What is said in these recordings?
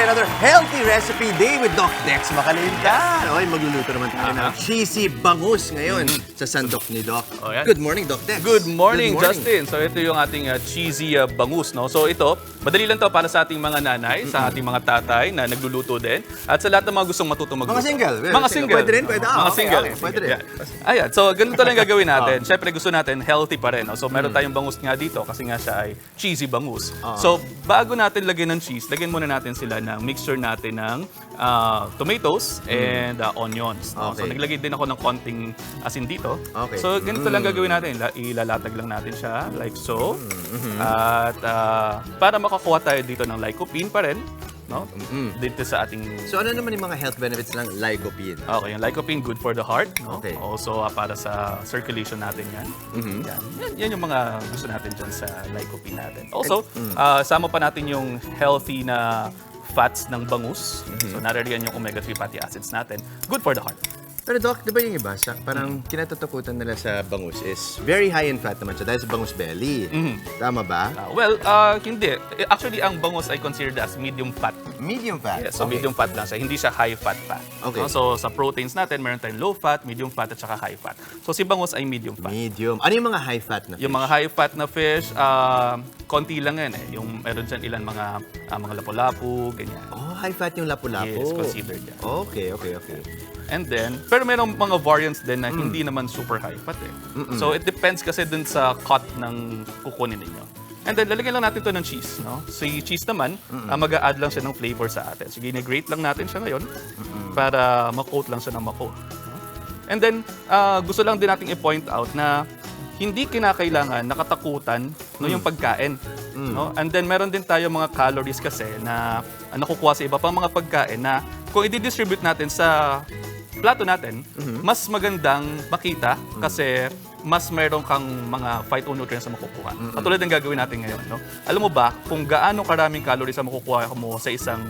another healthy recipe day with Doc Dex Makalintan. Okay, magluluto naman tayo ng cheesy bangus ngayon sa sandok ni Doc. Oh, yan. Good morning, Doc Dex. Good morning, Justin. So ito yung ating cheesy bangus, no? So ito, madali lang to para sa ating mga nanay, sa ating mga tatay na nagluluto din, at sa lahat ng mga gustong matutong magluto. Mga single. Mga single. Pwede rin, pwede. Mga Okay, single. okay, pwede rin. Yan. Ayan, so ganito lang gagawin natin. Siyempre gusto natin healthy pa rin, no? So meron tayong bangus nga dito kasi nga siya ay cheesy bangus. So bago natin lagyan ng cheese, lagyan muna natin sila ng mixture natin ng tomatoes and onions. No? So Okay. naglagay din ako ng konting asin dito. Okay. So ganito lang gagawin natin. Ilalatag lang natin siya like so. At para makakuha tayo dito ng lycopene pa rin, no? Dito sa ating... So ano naman yung mga health benefits ng lycopene? Okay, yung lycopene good for the heart, no? Okay. Also para sa circulation natin yan. Yan yung mga gusto natin dyan sa lycopene natin. Also, sama pa natin yung healthy na fats ng bangus. So naririyan yung omega-3 fatty acids natin. Good for the heart. Pero Doc, di ba yung iba, parang kinatatakutan nila sa bangus is very high in fat naman siya dahil sa bangus belly. Tama ba? Hindi. Actually, ang bangus ay considered as medium fat. Medium fat? Yeah, so Okay. medium fat lang siya, hindi siya high fat fat. Okay. No? So sa proteins natin, meron tayong low fat, medium fat at saka high fat. So si bangus ay medium fat. Medium. Ano yung mga high fat na Yung fish? mga high fat na fish, konti lang yan eh. Yung meron dyan ilan mga lapu-lapu, ganyan. Oh, high fat yung lapu-lapu. Yes, considered yan. Okay. And then, pero merong mga variants din na hindi naman super high fat eh. So it depends kasi dun sa cut ng kukunin ninyo. And then, lalagyan lang natin to ng cheese, no? So, yung cheese naman, mag-a-add lang siya ng flavor sa atin. So, gine-grate lang natin siya ngayon para ma-coat lang siya ng ma-coat. No? And then, gusto lang din nating i-point out na hindi kinakailangan nakatakutan no, yung pagkain. No? And then, meron din tayo mga calories kasi na nakukuha sa iba pang mga pagkain na kung i-distribute natin sa plato natin, mas magandang makita kasi mas meron kang mga phytonutrients na makukuha. Katulad ng gagawin natin ngayon. No? Alam mo ba kung gaano karaming calories ang makukuha mo sa isang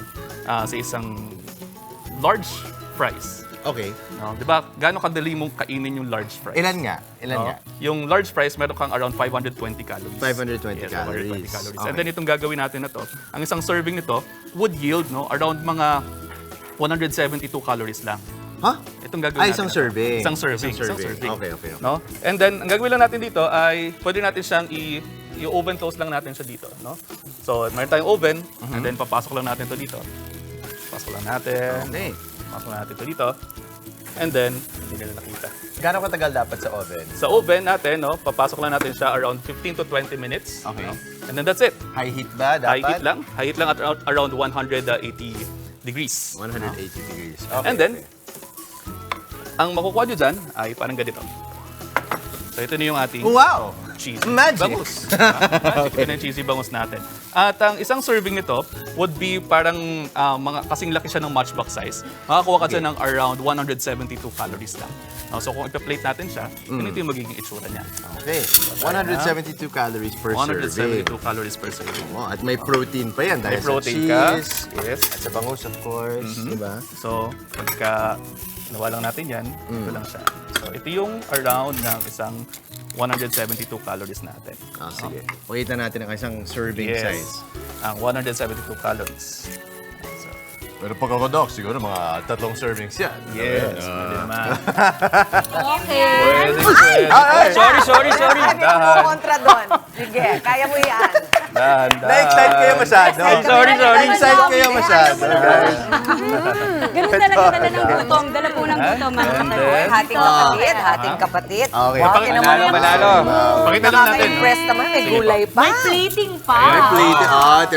large fries? Okay. No? Di ba? Gaano kadali mong kainin yung large fries? Ilan nga? No? Yung large fries, meron kang around 520 calories. 520 Yes, calories. 520 calories. Okay. And then itong gagawin natin na to, ang isang serving nito would yield around mga 172 calories lang. Ha? Itong gagawin natin Isang na to. serving. Isang serving. Isang serving. Okay. No? And then, ang gagawin lang natin dito ay pwede natin siyang i-oven toast lang natin siya dito. No? So, meron tayong oven, and then papasok lang natin to dito. Pasok lang natin. Okay. Pasok lang natin to dito. And then, hindi nila nakita. Gano'ng katagal dapat sa oven? Sa oven natin, papasok lang natin siya around 15 to 20 minutes. Okay. No? And then that's it. High heat ba dapat? High heat lang. High heat lang at around 180 degrees. 180 degrees. Okay. And then, ang makukuha nyo dyan ay parang ganito. So ito na yung ating Wow! cheesy Magic! bangus. Magic din ang cheesy bangus natin. At ang isang serving nito would be parang kasing laki siya ng matchbox size. Makakuha ka dyan ng around 172 calories lang. So kung ipa-plate natin siya, ganito yung magiging itsura niya. Okay. 172 calories per 172 serving. calories per serving. Oh, at may protein pa yan dahil May protein sa ka. cheese. Yes. At sa bangus, of course. Diba? So, pagka ginawa lang natin yan, ito lang siya. So, ito yung around ng isang 172 calories natin. Sige. Pakita natin ang isang serving Yes. size. Ang 172 calories. So, Pero pag ako, Doc, siguro mga 3 servings yan. yes, pwede naman. Okay. Pwede. Ay! Sorry. Dahan. kontra doon. Sige, kaya mo yan. Dahan. Na-excite kayo masyado. Sorry. Na-excite kayo masyado, guys. Ganun talaga dala ng gutom. Dala po ng gutom, mga And kapatid. then, Hating kapatid. Okay. Wow, Manalo. Pakita lang natin. Nakaka-impress naman, may Sige gulay pa. May plating pa. May plate.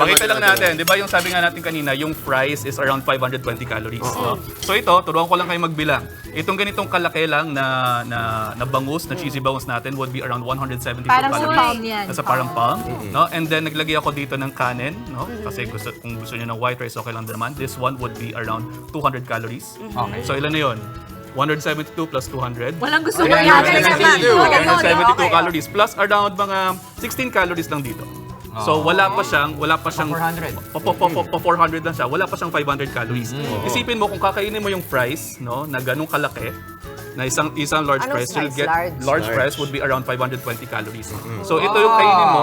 Pakita lang natin, di ba yung sabi nga natin kanina, yung fries is around 520 calories. No? So ito, turuan ko lang kayo magbilang. Itong ganitong kalaki lang na bangus, na cheesy bangus natin would be around 172 Parang sa calories. palm yan. Nasa parang palm. No? And then naglagay ako dito ng kanin. No? Kasi kung gusto niyo ng white rice, okay lang din naman. This one would be around 200 calories. Okay. So ilan na yun? 172 plus 200. Walang gusto mo Ayan, yan. 172 Okay. calories plus around mga 16 calories lang dito. So wala pa siyang 400. Pa 400 lang siya. Wala pa siyang 500 calories. Isipin mo kung kakainin mo yung fries, no, na ganung kalaki, na isang large Anong fries, you'll size? get Large? large fries would be around 520 calories. So ito yung kainin mo,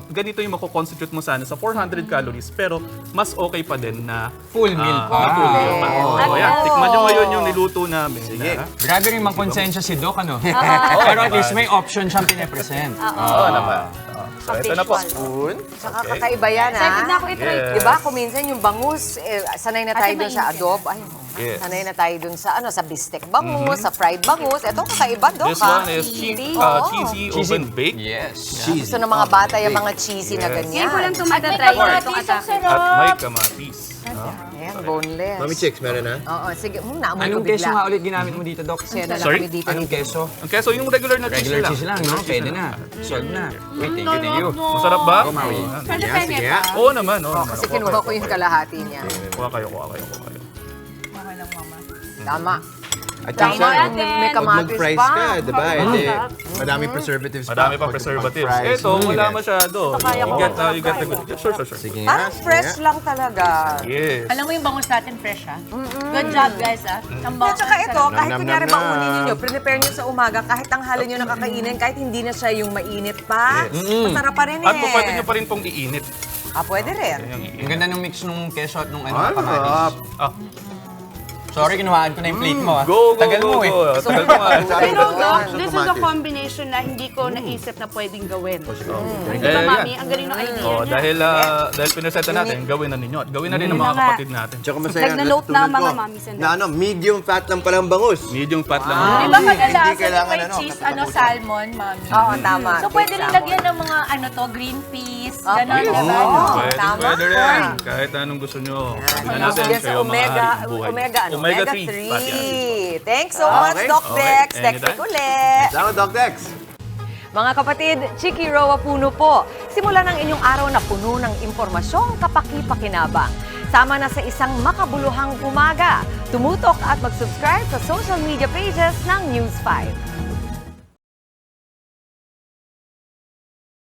ganito yung mako-constitute mo sana sa 400 calories, pero mas okay pa din na Full meal pa. full meal pa. So yan, tikman nyo ngayon yung niluto namin. Sige. Grabe rin mang konsensya si Doc, ano? Pero at least may option siyang pinapresent. Oo naman. So ito na po. Spoon. Saka kakaiba yan, Excited na ha? ako i-try. Yes. Diba, kung minsan yung bangus, sanay na tayo Kasi dun sa mainit. adobo. Ay, Yes. sanay na tayo dun sa sa bistek bangus, sa fried bangus. Ito, kakaiba, Dok, This ha? one is Oo. cheesy oven bake. Yes. Gusto ng mga bata yung mga cheesy na Ngayon ganyan. ko lang ito matatry. Itong atake. At may kamatis. Ayan, boneless. Mami Chicks, meron na? Oo, sige. Naamoy ko Anong keso nga bigla. ulit ginamit mo dito, Doc? Kaya na lang Sorry? kami dito Anong ni keso? Ang keso yung regular na cheese Regular lang. cheese lang, no? Pwede na. Solve na. Wait, thank you. Masarap ba? Maui. Pwede Yeah, pwede sige pa. nga. Oo naman, oo naman. Kasi kinuha ko yung kalahati niya. Kuha kayo. Okay lang, mama. Tama. At Tama, saka, may pag kamatis mag-fries pa. ka, di ba? Hindi. Madaming preservatives pa. Madami pa Pag- preservatives. pag-fries. Ito, wala masyado. kaya ko. You get the good. Sure. Sige nga. Parang fresh lang talaga. Yes. Alam mo yung bangus natin fresh, ha? Good job, guys, ha? Ang At bangus saka natin ito, sarap. kahit Nam, nam, kunyari nam, bangunin nam. ninyo, prepare nyo sa umaga, kahit tanghali nyo nakakainin, kahit hindi na siya yung mainit pa, masarap pa rin eh. At po, pwede nyo pa rin pong iinit. Pwede rin. Yung Ang iinit. ganda ng mix nung keso at nung Ay, kamatis. sarap. Ah, Sorry, kinuhaan ko na yung plate mo. go. Tagal mo eh. Tagal mo nga. Pero, Doc, Sa this is a kamatis. combination na hindi ko naisip na pwedeng gawin. Di Eh, ba, Mami? yan. Ang galing ng idea Oh, niya. dahil pinaseta natin, gawin na ninyo. At gawin na rin ng mga Yun na nga. kapatid natin. Tsaka masaya. Nag-note na tulad mga ko, mommies and Na medium fat lang palang bangus. Medium fat lang. Di ba kadalasan Hindi yung kailangan, may ano, cheese, katapusan. salmon, Mami? Oo, tama. So, pwede rin Salmon. lagyan ng mga, green peas, Okay. gano'n, di ba? Pwede rin. Kahit anong gusto nyo. Tingnan natin Yan sa kayo omega, maaari buhay. omega 3. Thanks so much, Okay. Doc Dex. Okay, Text anytime. ulit. Salamat, Doc Dex. Mga kapatid, Chiki Roa Puno po. Simulan ang inyong araw na puno ng impormasyong kapaki-pakinabang. Sama na sa isang makabuluhang umaga. Tumutok at mag-subscribe sa social media pages ng News 5.